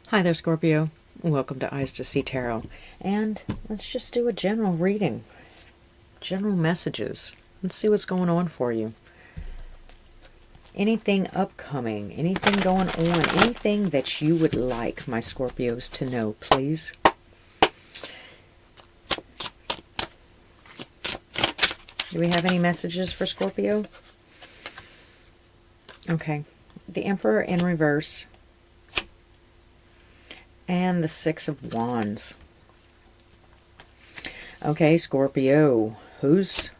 Hi there, Scorpio. Welcome to Eyes to See Tarot. And let's just do a general reading. General messages. Let's see what's going on for you. Anything upcoming, anything going on, anything that you would like my Scorpios to know, please. Do we have any messages for Scorpio? Okay. The Emperor in reverse. And the Six of Wands. Okay, Scorpio. Who's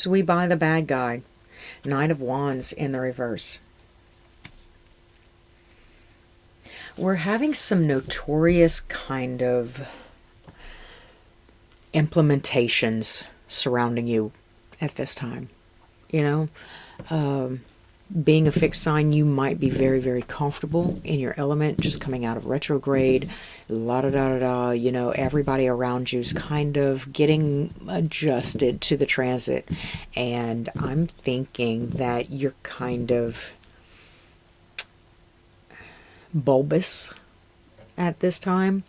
we by the bad guy? Knight of Wands in the reverse. We're having some notorious kind of implementations surrounding you at this time. You know, being a fixed sign, you might be very, very comfortable in your element, just coming out of retrograde, la-da-da-da-da, you know, everybody around you's kind of getting adjusted to the transit, and I'm thinking that you're kind of bulbous at this time.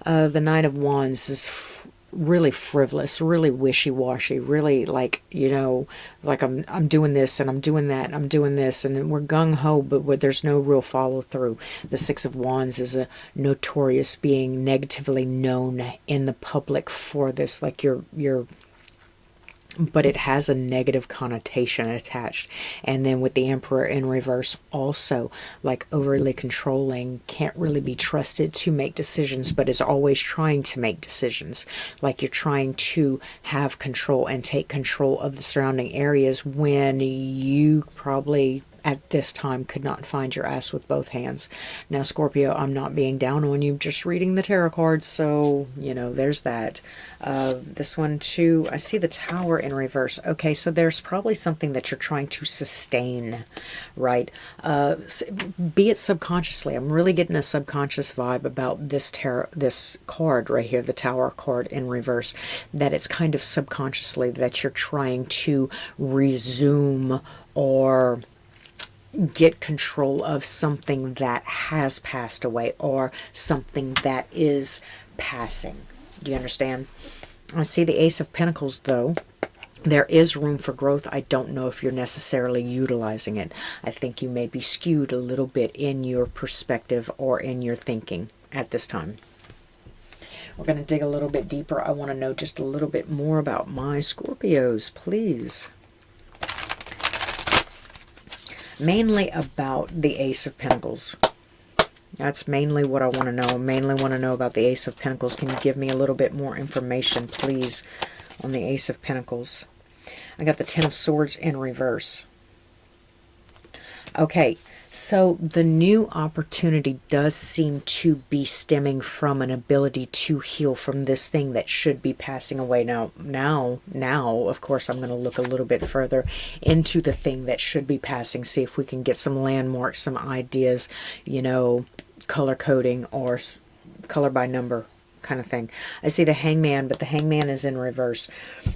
The Knight of Wands is really frivolous, really wishy-washy, really like, you know, like I'm doing this and I'm doing that and I'm doing this, and we're gung-ho, but there's no real follow-through. The Six of Wands is a notorious being negatively known in the public for this, like you're but it has a negative connotation attached. And then with the Emperor in reverse also, like overly controlling, can't really be trusted to make decisions, but is always trying to make decisions. Like you're trying to have control and take control of the surrounding areas when you probably at this time could not find your ass with both hands. Now, Scorpio, I'm not being down on you, just reading the tarot cards, so, you know, there's that. This one, too, I see the Tower in reverse. Okay, so there's probably something that you're trying to sustain, right? Be it subconsciously. I'm really getting a subconscious vibe about this this card right here, the Tower card in reverse, that it's kind of subconsciously that you're trying to resume or get control of something that has passed away or something that is passing. Do you understand? I see the Ace of Pentacles, though. There is room for growth. I don't know if you're necessarily utilizing it. I think you may be skewed a little bit in your perspective or in your thinking at this time. We're going to dig a little bit deeper. I want to know just a little bit more about my Scorpios, please. Mainly about the Ace of Pentacles. That's mainly what I want to know. I mainly want to know about the Ace of Pentacles. Can you give me a little bit more information, please, on the Ace of Pentacles? I got the Ten of Swords in reverse. Okay, so the new opportunity does seem to be stemming from an ability to heal from this thing that should be passing away. Now, of course, I'm going to look a little bit further into the thing that should be passing, see if we can get some landmarks, some ideas, you know, color coding or color by number kind of thing. I see the Hangman, but the Hangman is in reverse.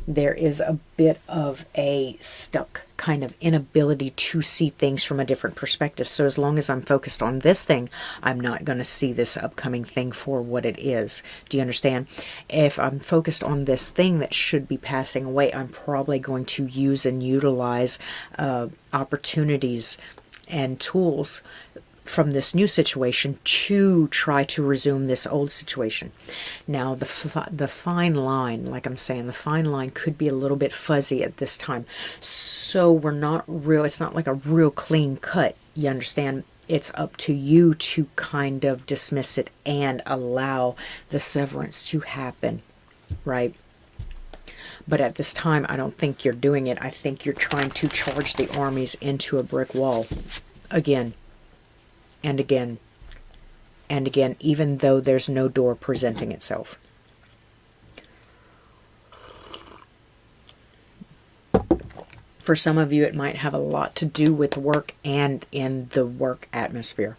There is a bit of a stuck kind of inability to see things from a different perspective. So as long as I'm focused on this thing, I'm not going to see this upcoming thing for what it is. Do you understand? If I'm focused on this thing that should be passing away, I'm probably going to use and utilize opportunities and tools from this new situation to try to resume this old situation. Now, the fine line, like I'm saying, the fine line could be a little bit fuzzy at this time. So we're not real, it's not like a real clean cut, you understand? It's up to you to kind of dismiss it and allow the severance to happen, right? But at this time, I don't think you're doing it. I think you're trying to charge the armies into a brick wall again. And again, and again, even though there's no door presenting itself. For some of you, it might have a lot to do with work and in the work atmosphere.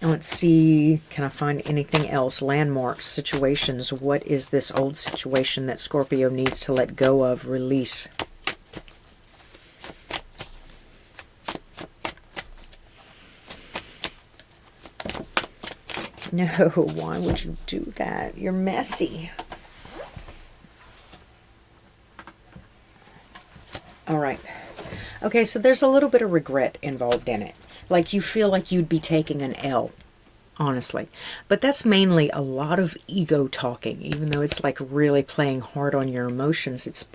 Let's see, can I find anything else? Landmarks, situations. What is this old situation that Scorpio needs to let go of, release? No, why would you do that? You're messy. All right. Okay, so there's a little bit of regret involved in it. Like you feel like you'd be taking an L, honestly. But that's mainly a lot of ego talking, even though it's like really playing hard on your emotions. It's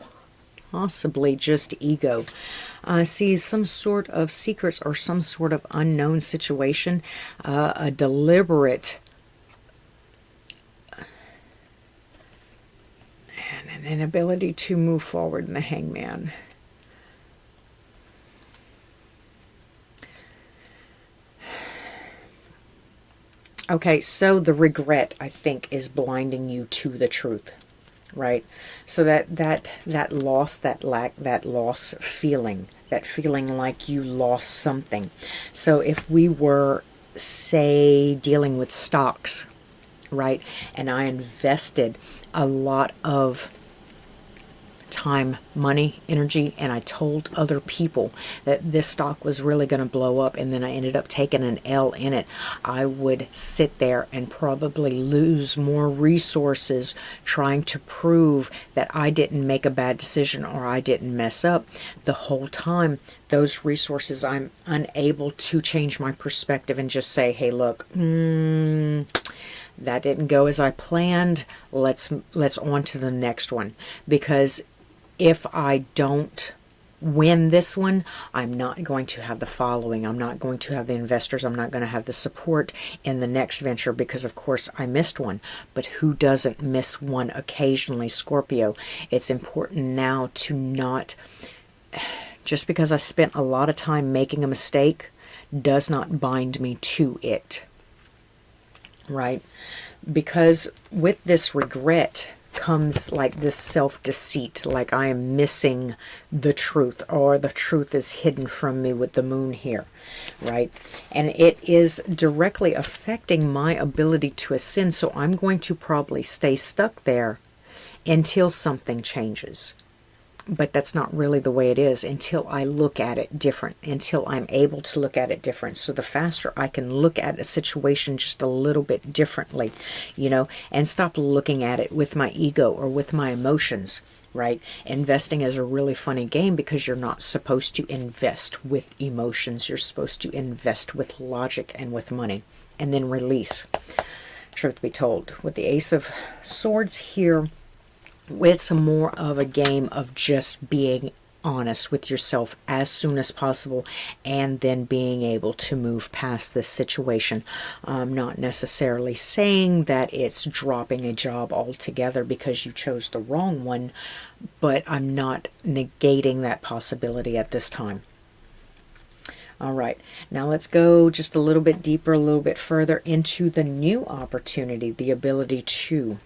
possibly just ego. I see some sort of secrets or some sort of unknown situation, a deliberate and an inability to move forward in the Hangman. Okay, so the regret, I think, is blinding you to the truth, right? So that loss, that lack, that loss feeling, that feeling like you lost something. So if we were, say, dealing with stocks, right, and I invested a lot of time, money, energy, and I told other people that this stock was really going to blow up, and then I ended up taking an L in it, I would sit there and probably lose more resources trying to prove that I didn't make a bad decision or I didn't mess up. The whole time, those resources, I'm unable to change my perspective and just say, hey, look, that didn't go as I planned. Let's on to the next one. Because if I don't win this one, I'm not going to have the following. I'm not going to have the investors. I'm not going to have the support in the next venture because, of course, I missed one. But who doesn't miss one occasionally, Scorpio? It's important now to not, just because I spent a lot of time making a mistake does not bind me to it. Right? Because with this regret comes like this self-deceit, like I am missing the truth, or the truth is hidden from me with the moon here, right? And it is directly affecting my ability to ascend, so I'm going to probably stay stuck there until something changes. But that's not really the way it is until I look at it different, until I'm able to look at it different. So the faster I can look at a situation just a little bit differently, you know, and stop looking at it with my ego or with my emotions, right? Investing is a really funny game because you're not supposed to invest with emotions. You're supposed to invest with logic and with money, and then release. Truth be told, with the Ace of Swords here, it's more of a game of just being honest with yourself as soon as possible and then being able to move past this situation. I'm not necessarily saying that it's dropping a job altogether because you chose the wrong one, but I'm not negating that possibility at this time. All right, now let's go just a little bit deeper, a little bit further into the new opportunity, the ability to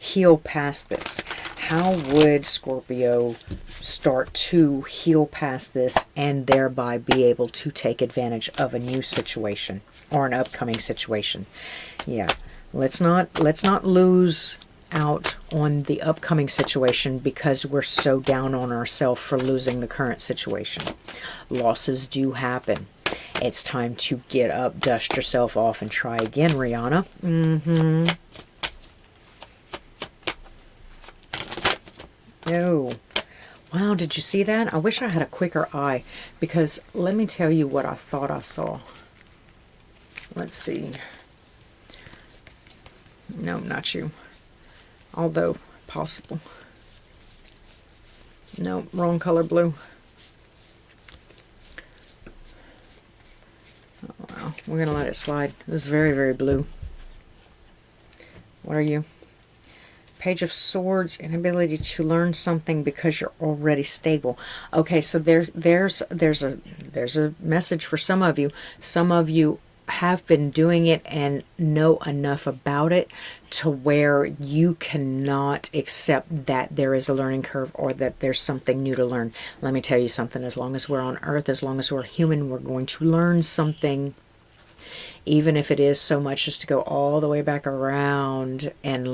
heal past this. How would Scorpio start to heal past this and thereby be able to take advantage of a new situation or an upcoming situation? Yeah, let's not lose out on the upcoming situation because we're so down on ourselves for losing the current situation. Losses do happen. It's time to get up, dust yourself off, and try again, Rihanna. Oh, wow, did you see that? I wish I had a quicker eye, because let me tell you what I thought I saw. Let's see. No, not you. Although, possible. No, wrong color blue. Oh, wow, we're going to let it slide. It was very, very blue. What are you? Page of Swords, inability to learn something because you're already stable. Okay, so there's a message for some of you. Some of you have been doing it and know enough about it to where you cannot accept that there is a learning curve or that there's something new to learn. Let me tell you something. As long as we're on Earth, as long as we're human, we're going to learn something. Even if it is so much as to go all the way back around and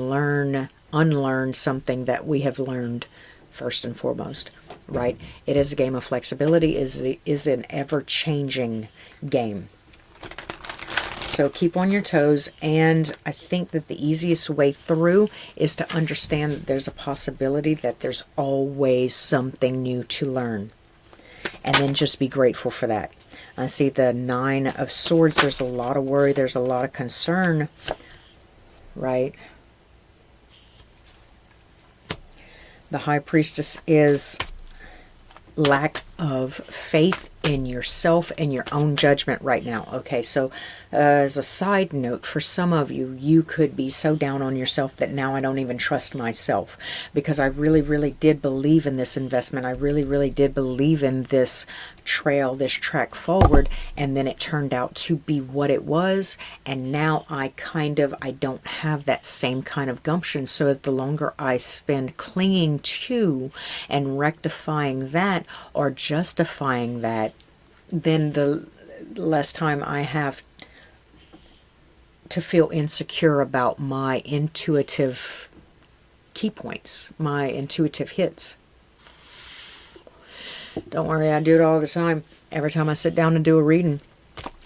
unlearn something that we have learned first and foremost, right? It is a game of flexibility, is an ever-changing game. So keep on your toes. And I think that the easiest way through is to understand that there's a possibility that there's always something new to learn. And then just be grateful for that. I see the 9 of Swords. There's a lot of worry. There's a lot of concern, right? The High Priestess is lack of faith in yourself and your own judgment right now. Okay, so as a side note, for some of you, you could be so down on yourself that now I don't even trust myself, because I really, really did believe in this investment. I really, really did believe in this trail, this track forward, and then it turned out to be what it was, and now I don't have that same kind of gumption. So as the longer I spend clinging to and rectifying that or justifying that, then the less time I have to feel insecure about my intuitive key points, my intuitive hits. Don't worry, I do it all the time. Every time I sit down and do a reading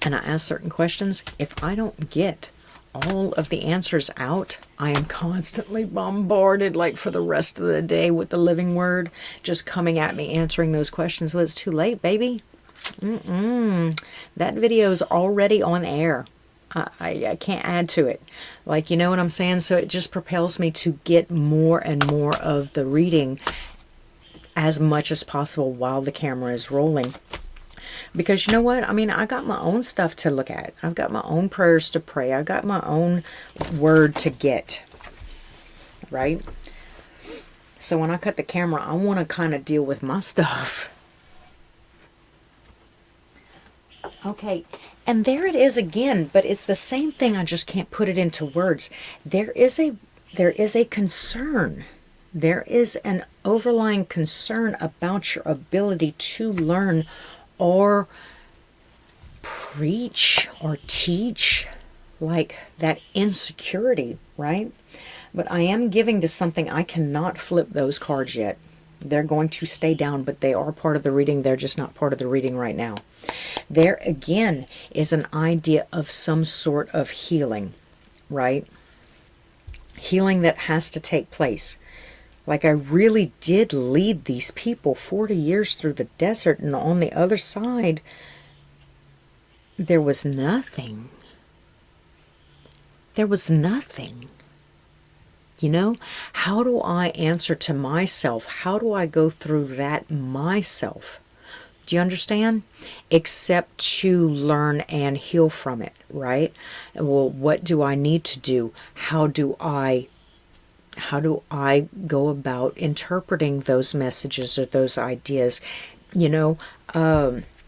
and I ask certain questions, if I don't get all of the answers out, I am constantly bombarded, like for the rest of the day, with the living word just coming at me, answering those questions. Well, it's too late, baby. That video is already on air. I can't add to it. Like, you know what I'm saying? So it just propels me to get more and more of the reading as much as possible while the camera is rolling. Because you know what? I mean, I got my own stuff to look at. I've got my own prayers to pray. I got my own word to get. Right? So when I cut the camera, I want to kind of deal with my stuff. Okay, and there it is again, but it's the same thing. I just can't put it into words. There is a concern. There is an overlying concern about your ability to learn or preach or teach, like that insecurity, right? But I am giving to something. I cannot flip those cards yet. They're going to stay down, but they are part of the reading. They're just not part of the reading right now. There again is an idea of some sort of healing, right? Healing that has to take place. Like, I really did lead these people 40 years through the desert, and on the other side, there was nothing. There was nothing. You know, how do I answer to myself? How do I go through that myself? Do you understand? Except to learn and heal from it, right? Well, what do I need to do? How do I go about interpreting those messages or those ideas? You know,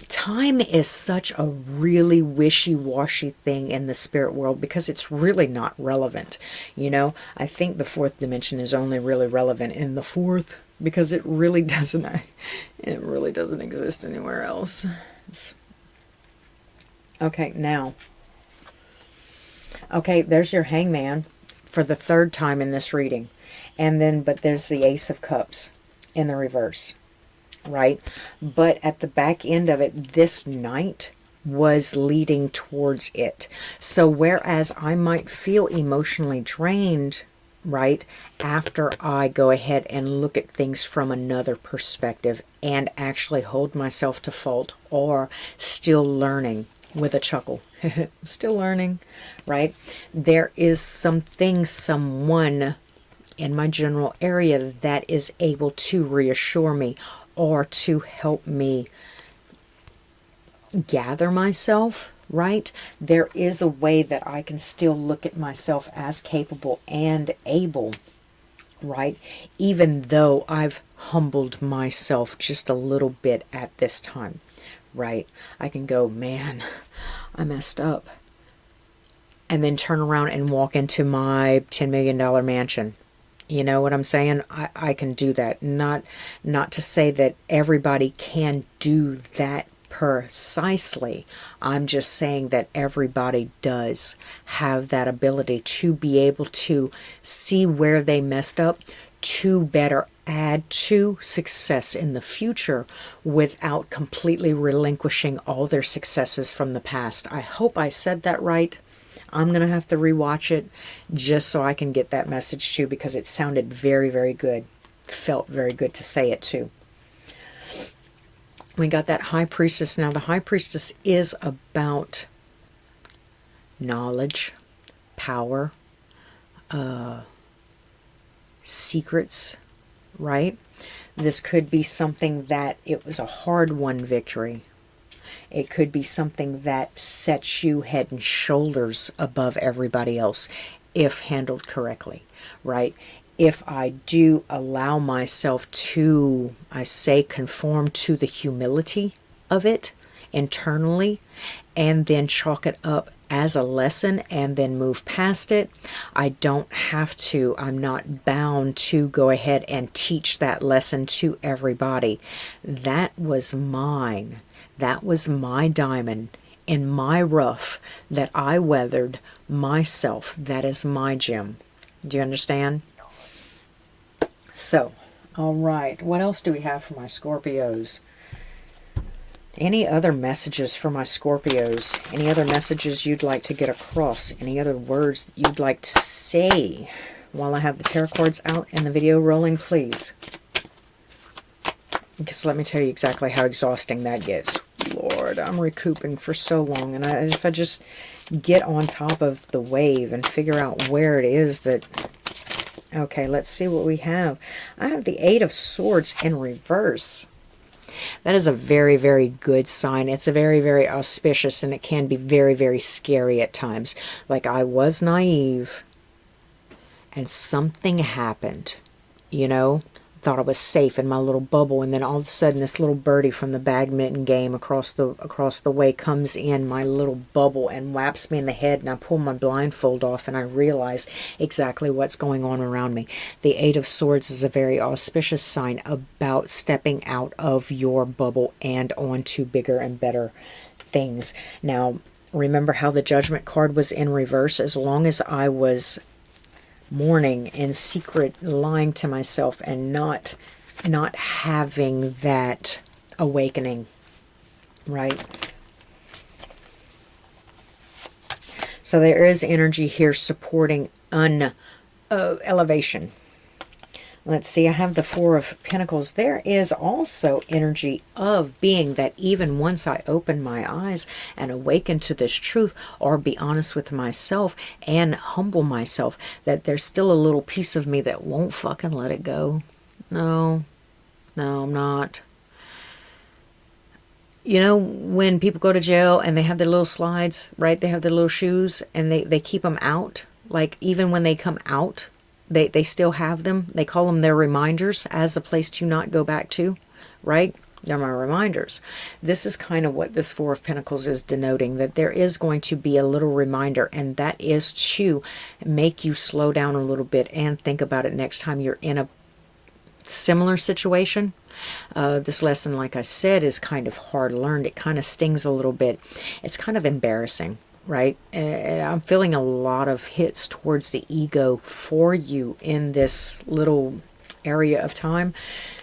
time is such a really wishy-washy thing in the spirit world because it's really not relevant. You know, I think the 4th dimension is only really relevant in the 4th because it really doesn't exist anywhere else. Okay, now. Okay, there's your Hangman for the 3rd time in this reading. And then, but there's the Ace of Cups in the reverse. Right? But at the back end of it, this Knight was leading towards it. So whereas I might feel emotionally drained, right, after I go ahead and look at things from another perspective and actually hold myself to fault, or still learning with a chuckle, still learning, right? There is someone in my general area that is able to reassure me or to help me gather myself, right? There is a way that I can still look at myself as capable and able, right? Even though I've humbled myself just a little bit at this time, right? I can go, man, I messed up. And then turn around and walk into my $10 million mansion. You know what I'm saying? I can do that. Not to say that everybody can do that precisely. I'm just saying that everybody does have that ability to be able to see where they messed up, to better add to success in the future without completely relinquishing all their successes from the past. I hope I said that right. I'm going to have to rewatch it just so I can get that message too, because it sounded very, very good. Felt very good to say it too. We got that High Priestess. Now, the High Priestess is about knowledge, power, secrets, right? This could be something that it was a hard-won victory. It could be something that sets you head and shoulders above everybody else if handled correctly, right? If I do allow myself to, I say, conform to the humility of it internally, and then chalk it up as a lesson and then move past it, I don't have to, I'm not bound to go ahead and teach that lesson to everybody. That was mine. That was my diamond in my rough that I weathered myself. That is my gem. Do you understand? So, all right. What else do we have for my Scorpios? Any other messages for my Scorpios? Any other messages you'd like to get across? Any other words that you'd like to say? While I have the tarot cards out and the video rolling, please. Because let me tell you exactly how exhausting that gets. Lord, I'm recouping for so long. And if I just get on top of the wave and figure out where it is that... Okay, let's see what we have. I have the Eight of Swords in reverse. That is a very, very good sign. It's a very, very auspicious, and it can be very, very scary at times. Like, I was naive, and something happened, you know? Thought I was safe in my little bubble, and then all of a sudden this little birdie from the badminton game across the way comes in my little bubble and whaps me in the head, and I pull my blindfold off and I realize exactly what's going on around me. The Eight of Swords is a very auspicious sign about stepping out of your bubble and onto bigger and better things. Now, remember how the Judgment card was in reverse? As long as I was mourning in secret, lying to myself, and not having that awakening, right? So there is energy here supporting elevation. Let's see, I have the Four of Pentacles. There is also energy of being that even once I open my eyes and awaken to this truth, or be honest with myself and humble myself, that there's still a little piece of me that won't fucking let it go. No, I'm not. You know, when people go to jail and they have their little slides, right? They have their little shoes and they keep them out. Like, even when they come out, they still have them. They call them their reminders, as a place to not go back to, right? They're my reminders. This is kind of what this Four of Pentacles is denoting, that there is going to be a little reminder, and that is to make you slow down a little bit and think about it next time you're in a similar situation. This lesson, like I said, is kind of hard learned. It kind of stings a little bit. It's kind of embarrassing, right? And I'm feeling a lot of hits towards the ego for you in this little area of time.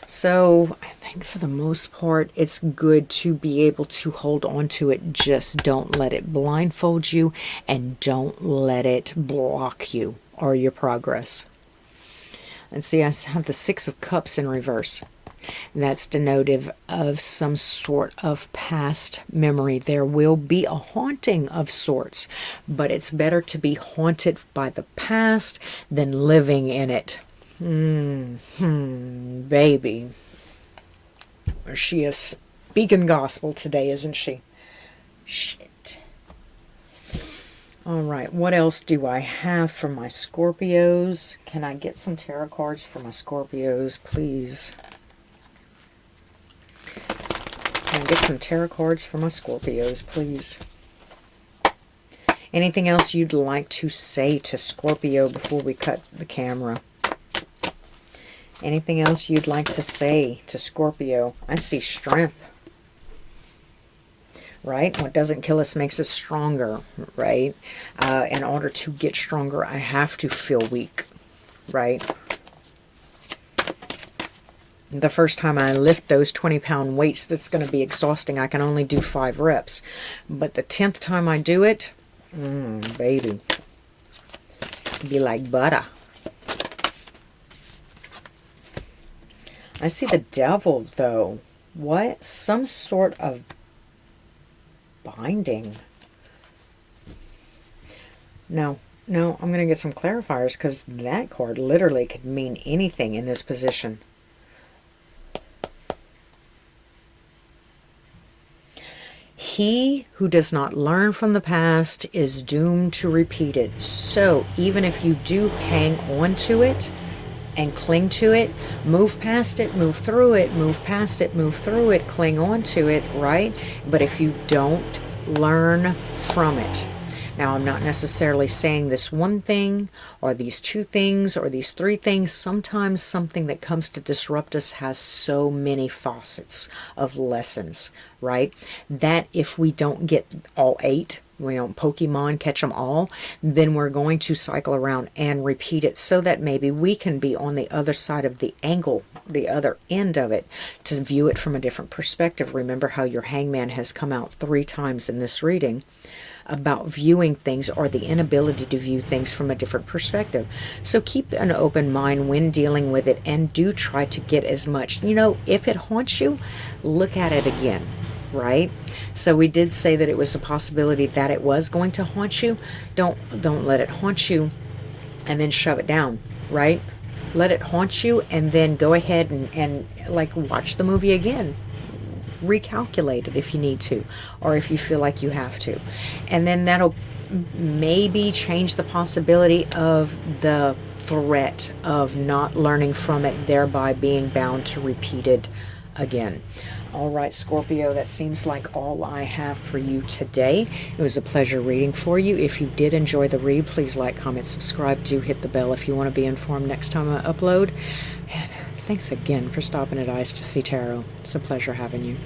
So I think for the most part, it's good to be able to hold on to it. Just don't let it blindfold you, and don't let it block you or your progress. And see, I have the Six of Cups in reverse. That's denotive of some sort of past memory. There will be a haunting of sorts, but it's better to be haunted by the past than living in it. Baby. She is speaking gospel today, isn't she? Shit. All right, what else do I have for my Scorpios? Can I get some tarot cards for my Scorpios, please? Can I get some tarot cards for my Scorpios, please? Anything else you'd like to say to Scorpio before we cut the camera? Anything else you'd like to say to Scorpio? I see strength. Right? What doesn't kill us makes us stronger, right? In order to get stronger, I have to feel weak, right? the first time I lift those 20-pound weights, that's going to be exhausting. I can only do 5 reps. But the 10th time I do it, baby, be like butter. I see the devil, though. What? Some sort of binding. No, I'm going to get some clarifiers, because that card literally could mean anything in this position. He who does not learn from the past is doomed to repeat it. So even if you do hang on to it and cling to it, move past it, move through it, move past it, move through it, cling on to it, right? But if you don't learn from it. Now, I'm not necessarily saying this one thing or these 2 things or these 3 things. Sometimes something that comes to disrupt us has so many facets of lessons, right? That if we don't get all 8, we don't Pokemon catch them all, then we're going to cycle around and repeat it, so that maybe we can be on the other side of the angle, the other end of it, to view it from a different perspective. Remember how your hangman has come out 3 times in this reading about viewing things, or the inability to view things from a different perspective. So keep an open mind when dealing with it, and do try to get as much, if it haunts you, look at it again, right? So we did say that it was a possibility that it was going to haunt you. Don't let it haunt you and then shove it down, right? Let it haunt you, and then go ahead and like watch the movie again. Recalculate it if you need to, or if you feel like you have to, and then that'll maybe change the possibility of the threat of not learning from it, thereby being bound to repeat it again. All right, Scorpio, that seems like all I have for you today. It was a pleasure reading for you. If you did enjoy the read, please like, comment, subscribe. Do hit the bell if you want to be informed next time I upload. And thanks again for stopping at Eyes to See Tarot. It's a pleasure having you.